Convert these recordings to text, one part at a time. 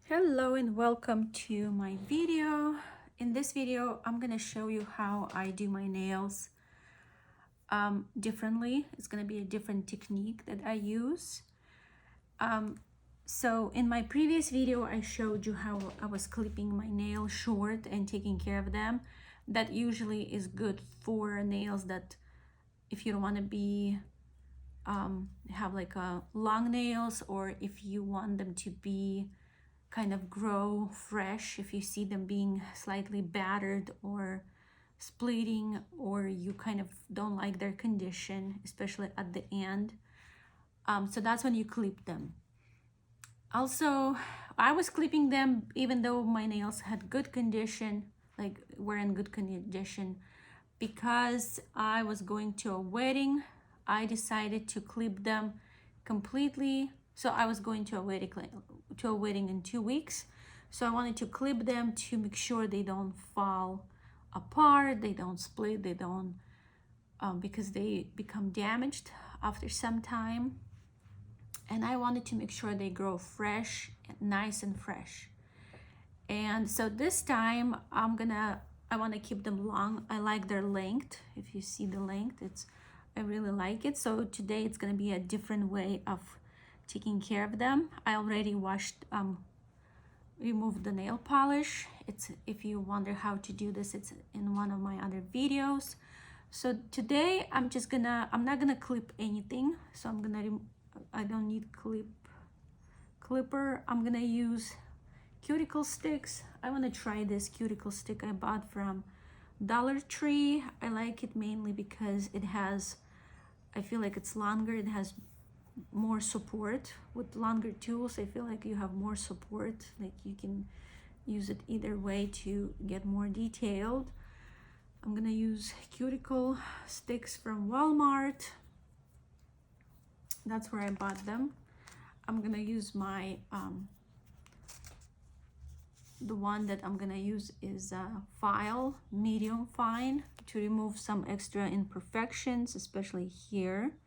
Hello and welcome to my video. In this video, I'm gonna show you how I do my nails differently. It's gonna be a different technique that I use. So in my previous video, I showed you how I was clipping my nails short and taking care of them. That usually is good for nails that if you don't want to be have like a long nails, or if you want them to be kind of grow fresh, if you see them being slightly battered or splitting, or you kind of don't like their condition, especially at the end. So that's when you clip them. Also, I was clipping them even though my nails had good condition, like were in good condition, because I was going to a wedding. I decided to clip them completely. So I was going to a wedding in 2 weeks. So I wanted to clip them to make sure they don't fall apart, they don't split, they don't because they become damaged after some time. And I wanted to make sure they grow fresh, nice and fresh. And so this time I want to keep them long. I like their length. If you see the length, I really like it. So today it's going to be a different way of taking care of them. I already removed the nail polish. If you wonder how to do this, it's in one of my other videos. So today I'm not gonna clip anything. So I don't need clipper. I'm gonna use cuticle sticks. I want to try this cuticle stick I bought from Dollar Tree. I like it mainly because I feel like it's longer. It has more support. With longer tools, I feel like you have more support. Like you can use it either way to get more detailed. I'm gonna use cuticle sticks from Walmart. That's where I bought them. I'm gonna use my the one that I'm gonna use is a file, medium fine, to remove some extra imperfections, especially here.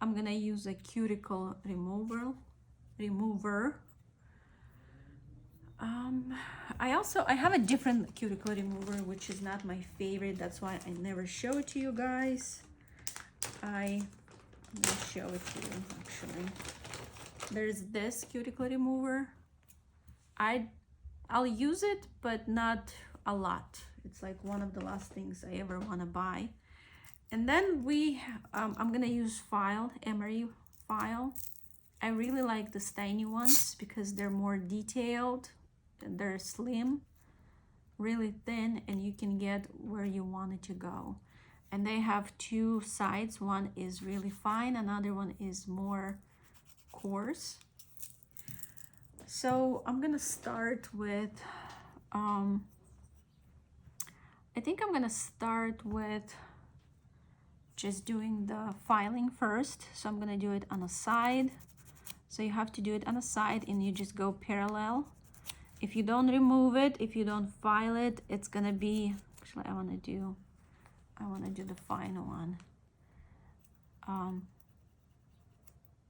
I'm gonna use a cuticle remover. I have a different cuticle remover, which is not my favorite. That's why I never show it to you guys. I'm gonna show it to you actually. There's this cuticle remover. I'll use it, but not a lot. It's like one of the last things I ever want to buy. And then I'm gonna use Emery file. I really like the tiny ones because they're more detailed, they're slim, really thin, and you can get where you want it to go. And they have two sides. One is really fine, another one is more coarse. So I'm gonna start with I think I'm gonna start with just doing the filing first. So I'm gonna do it on a side. So you have to do it on a side and you just go parallel. If you don't remove it, if you don't file it, it's gonna be, actually I wanna do the final one.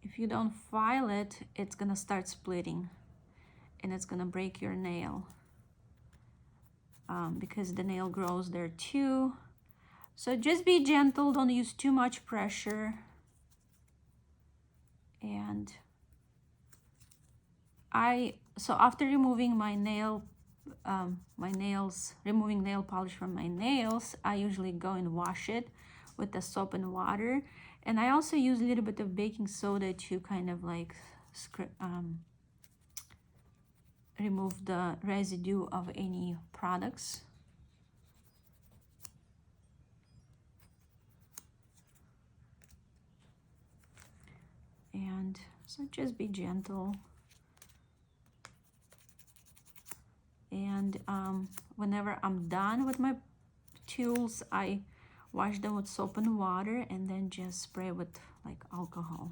If you don't file it, it's gonna start splitting and it's gonna break your nail because the nail grows there too. So just be gentle, don't use too much pressure. And so after removing removing nail polish from my nails, I usually go and wash it with the soap and water. And I also use a little bit of baking soda to kind of like remove the residue of any products. And so just be gentle. And whenever I'm done with my tools, I wash them with soap and water and then just spray with like alcohol.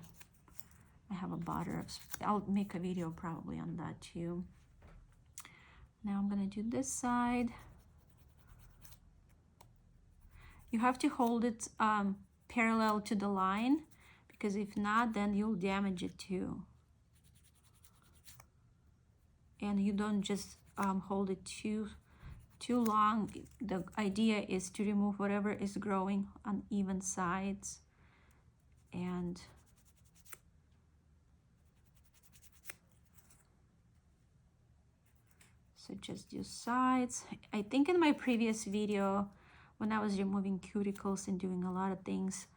I have a bottle of, I'll make a video probably on that too. Now I'm gonna do this side. You have to hold it parallel to the line, because if not, then you'll damage it too. and you don't just hold it too long. The idea is to remove whatever is growing on even sides. And so just do sides. I think in my previous video, when I was removing cuticles and doing a lot of things,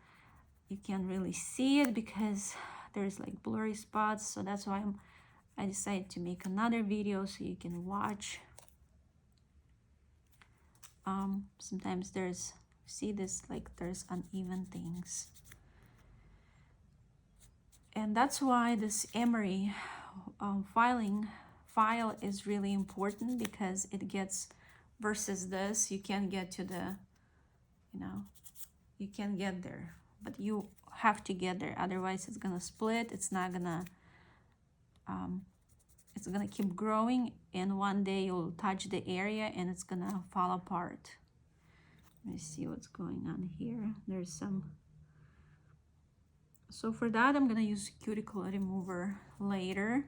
you can't really see it because there's like blurry spots. So that's why I decided to make another video so you can watch. Sometimes there's, see this, like there's uneven things. And that's why this Emery file is really important, because it gets, versus this, you can't get to the, you know, you can't get there, but you have to get there, otherwise it's gonna split. It's not gonna, it's gonna keep growing, and one day you'll touch the area and it's gonna fall apart. Let me see what's going on here. There's some, so for that I'm gonna use cuticle remover later.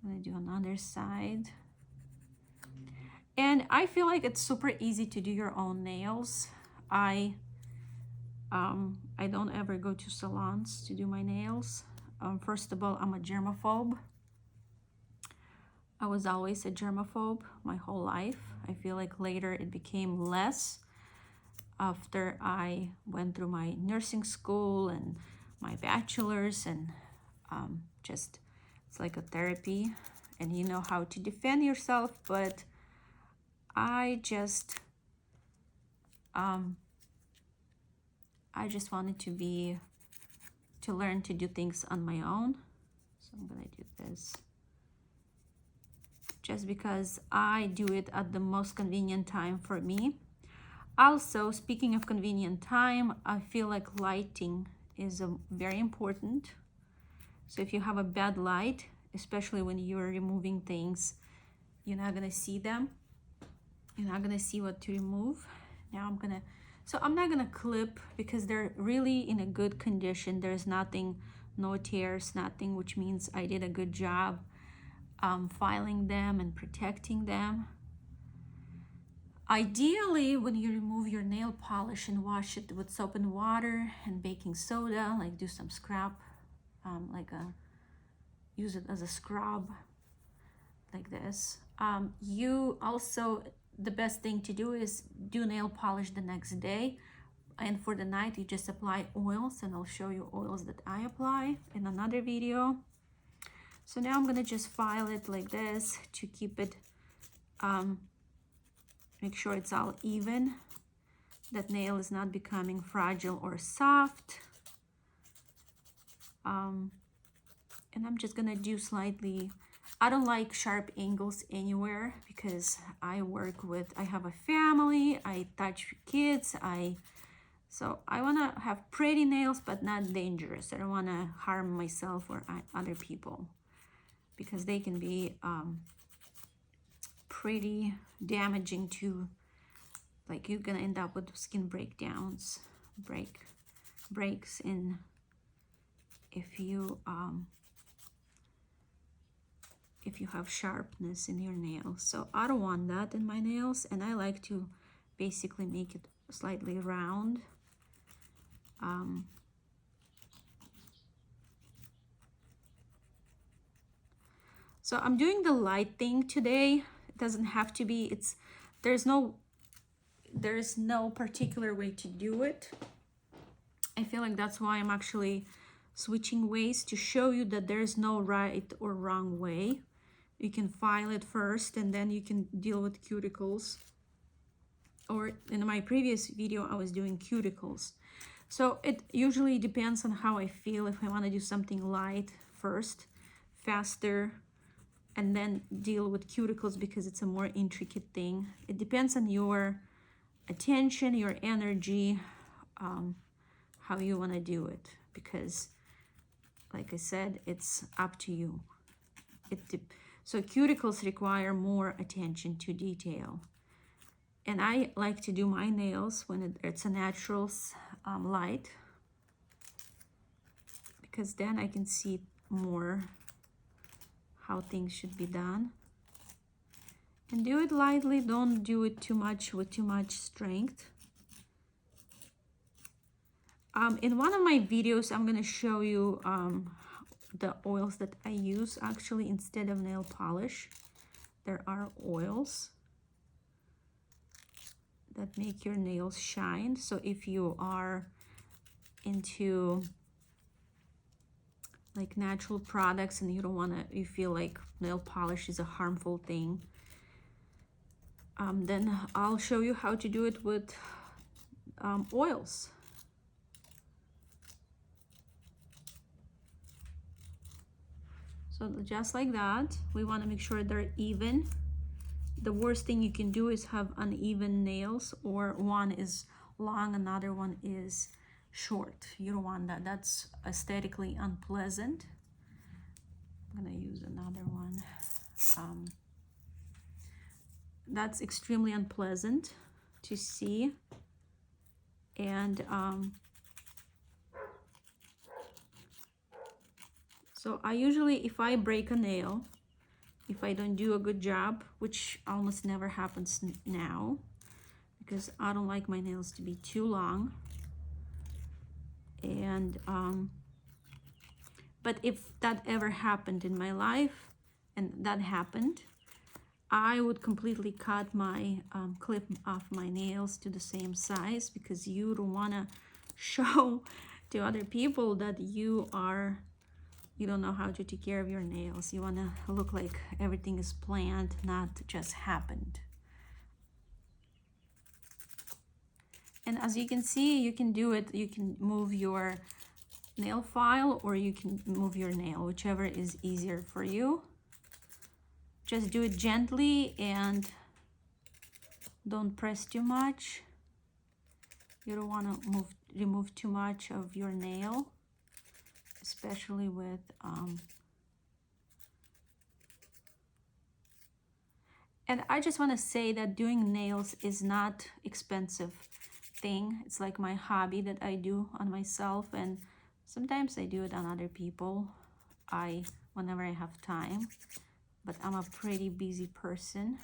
I'm gonna do another side. And I feel like it's super easy to do your own nails. I don't ever go to salons to do my nails. First of all, I'm a germaphobe. I was always a germaphobe my whole life. I feel like later it became less after I went through my nursing school and my bachelor's, and just, it's like a therapy, and you know how to defend yourself. But I just wanted to learn to do things on my own. So I'm gonna do this just because I do it at the most convenient time for me. Also, speaking of convenient time, I feel like lighting is very important. So if you have a bad light, especially when you're removing things, you're not gonna see them. You're not gonna see what to remove. Now I'm not gonna clip, because they're really in a good condition. There's nothing, no tears, nothing, which means I did a good job filing them and protecting them. Ideally, when you remove your nail polish and wash it with soap and water and baking soda, like do some scrub, use it as a scrub like this. You also, the best thing to do is do nail polish the next day, and for the night you just apply oils, and I'll show you oils that I apply in another video. So now I'm gonna just file it like this to keep it, make sure it's all even, that nail is not becoming fragile or soft. And I'm just gonna do slightly, I don't like sharp angles anywhere, because I have a family, I touch kids, so I wanna have pretty nails, but not dangerous. I don't wanna harm myself or other people, because they can be pretty damaging to, like, you're gonna end up with skin breakdowns, breaks in, if you have sharpness in your nails. So I don't want that in my nails, and I like to basically make it slightly round. So I'm doing the light thing today. It doesn't have to be, there is no particular way to do it. I feel like that's why I'm actually switching ways, to show you that there's no right or wrong way. You can file it first, and then you can deal with cuticles. Or in my previous video, I was doing cuticles. So it usually depends on how I feel. If I want to do something light first, faster, and then deal with cuticles because it's a more intricate thing. It depends on your attention, your energy, how you want to do it, because like I said, it's up to you. So cuticles require more attention to detail. And I like to do my nails when it's a natural light, because then I can see more how things should be done. And do it lightly, don't do it too much with too much strength. In one of my videos, I'm gonna show you the oils that I use actually instead of nail polish. There are oils that make your nails shine. So if you are into like natural products and you don't want to, you feel like nail polish is a harmful thing, then I'll show you how to do it with oils. So just like that, we want to make sure they're even. The worst thing you can do is have uneven nails, or one is long, another one is short. You don't want that. That's aesthetically unpleasant. I'm gonna use another one. That's extremely unpleasant to see. And so I usually, if I break a nail, if I don't do a good job, which almost never happens now, because I don't like my nails to be too long. And but if that ever happened in my life, and that happened, I would completely cut my clip off my nails to the same size, because you don't want to show to other people that you don't know how to take care of your nails. You want to look like everything is planned, not just happened. And as you can see, you can do it. You can move your nail file, or you can move your nail, whichever is easier for you. Just do it gently and don't press too much. You don't want to remove too much of your nail, especially with and I just want to say that doing nails is not expensive thing. It's like my hobby that I do on myself, and sometimes I do it on other people whenever I have time, but I'm a pretty busy person.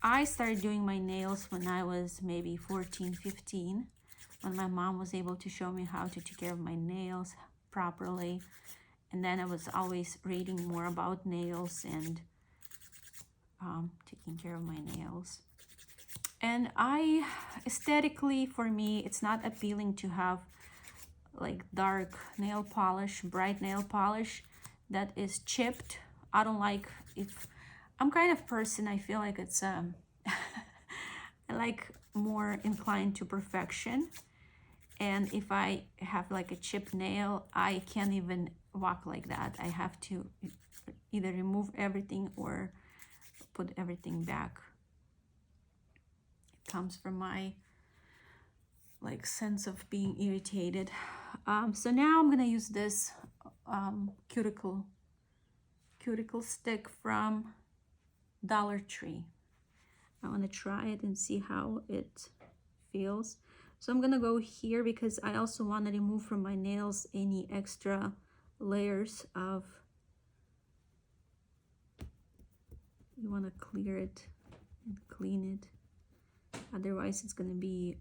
I started doing my nails when I was maybe 14, 15, when my mom was able to show me how to take care of my nails properly. And then I was always reading more about nails and taking care of my nails. And aesthetically, for me, it's not appealing to have like dark nail polish, bright nail polish that is chipped. I don't like, if I'm kind of person, I feel like it's I like more inclined to perfection. And if I have like a chipped nail, I can't even walk like that. I have to either remove everything or put everything back. It comes from my like sense of being irritated. So now I'm gonna use this cuticle stick from Dollar Tree. I want to try it and see how it feels. So I'm gonna go here because I also want to remove from my nails any extra layers of, you want to clear it and clean it, otherwise it's going to be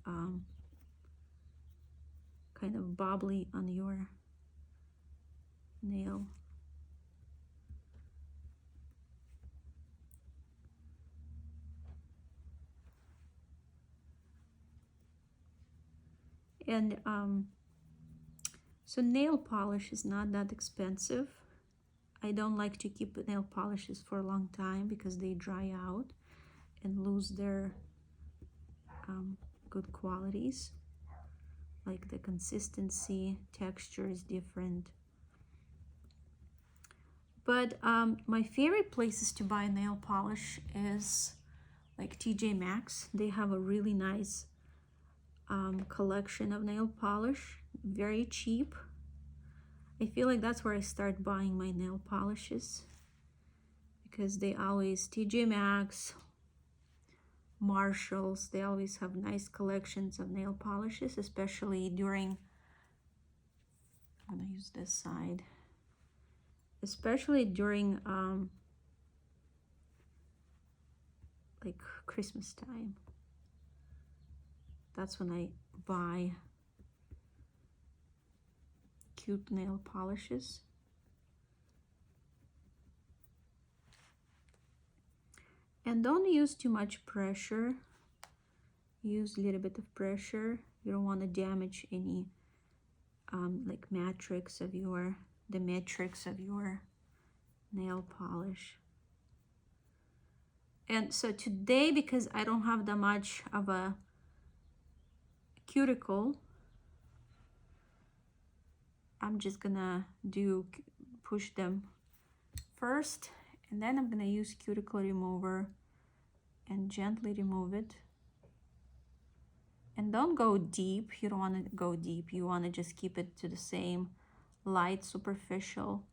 kind of bobbly on your nail. And so nail polish is not that expensive. I don't like to keep nail polishes for a long time because they dry out and lose their good qualities. Like the consistency, texture is different. But my favorite places to buy nail polish is like TJ Maxx. They have a really nice collection of nail polish, very cheap. I feel like that's where I start buying my nail polishes, because they always, TJ Maxx, Marshalls, they always have nice collections of nail polishes, especially during, I'm gonna use this side, especially during like Christmas time. That's when I buy cute nail polishes. And don't use too much pressure. Use a little bit of pressure. You don't want to damage any like the matrix of your nail polish. And so today, because I don't have that much of a cuticle, I'm just gonna push them first, and then I'm gonna use cuticle remover and gently remove it. And don't go deep. You don't want to go deep. You want to just keep it to the same light superficial.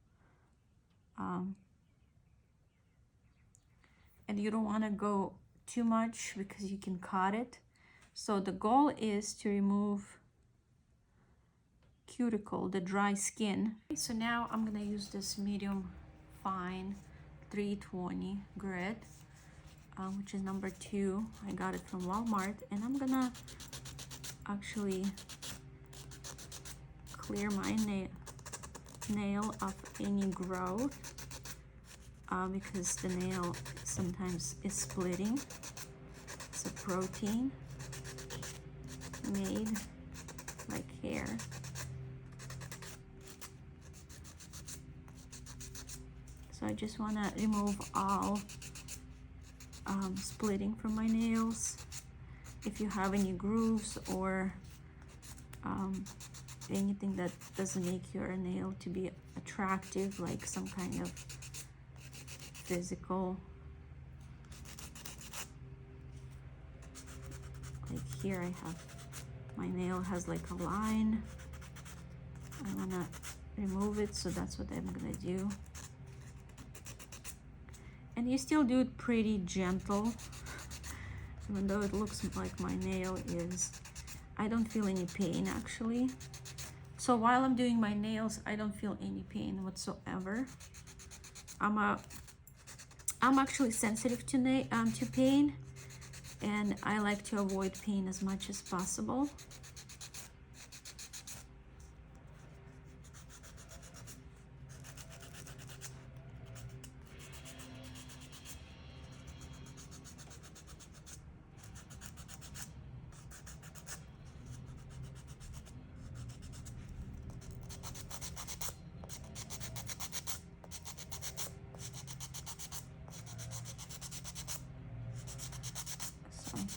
And you don't want to go too much because you can cut it. So the goal is to remove cuticle, the dry skin. So now I'm gonna use this medium fine 320 grit, which is number 2. I got it from Walmart, and I'm gonna actually clear my nail of any growth, because the nail sometimes is splitting. It's a protein made like hair. So I just want to remove all splitting from my nails. If you have any grooves or anything that doesn't make your nail to be attractive, like some kind of physical, like here I have, my nail has like a line. I want to remove it, so that's what I'm gonna do. And you still do it pretty gentle, even though it looks like my nail is, I don't feel any pain actually. So while I'm doing my nails, I don't feel any pain whatsoever. I'm actually sensitive to pain, and I like to avoid pain as much as possible.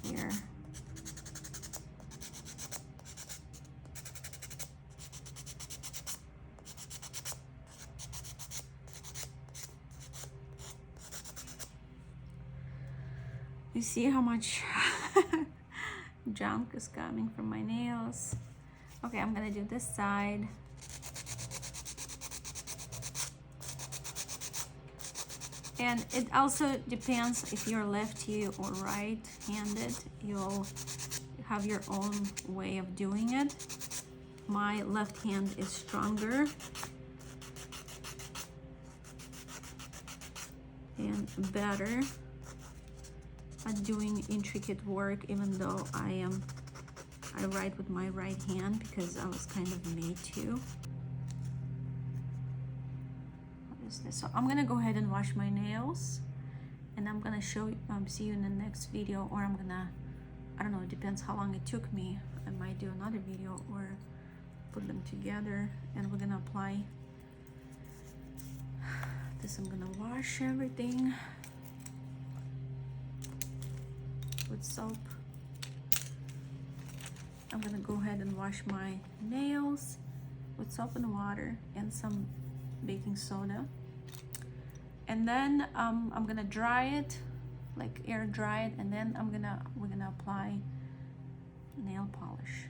Here. You see how much junk is coming from my nails. Okay, I'm gonna do this side. And it also depends if you're lefty or right-handed. You'll have your own way of doing it. My left hand is stronger and better at doing intricate work, even though I write with my right hand because I was kind of made to. So I'm gonna go ahead and wash my nails, and I'm gonna see you in the next video, or I'm gonna, I don't know, it depends how long it took me. I might do another video or put them together, and we're gonna apply this. I'm gonna wash everything with soap. I'm gonna go ahead and wash my nails with soap and water and some baking soda. And then I'm gonna dry it, like air dry it, and then we're gonna apply nail polish.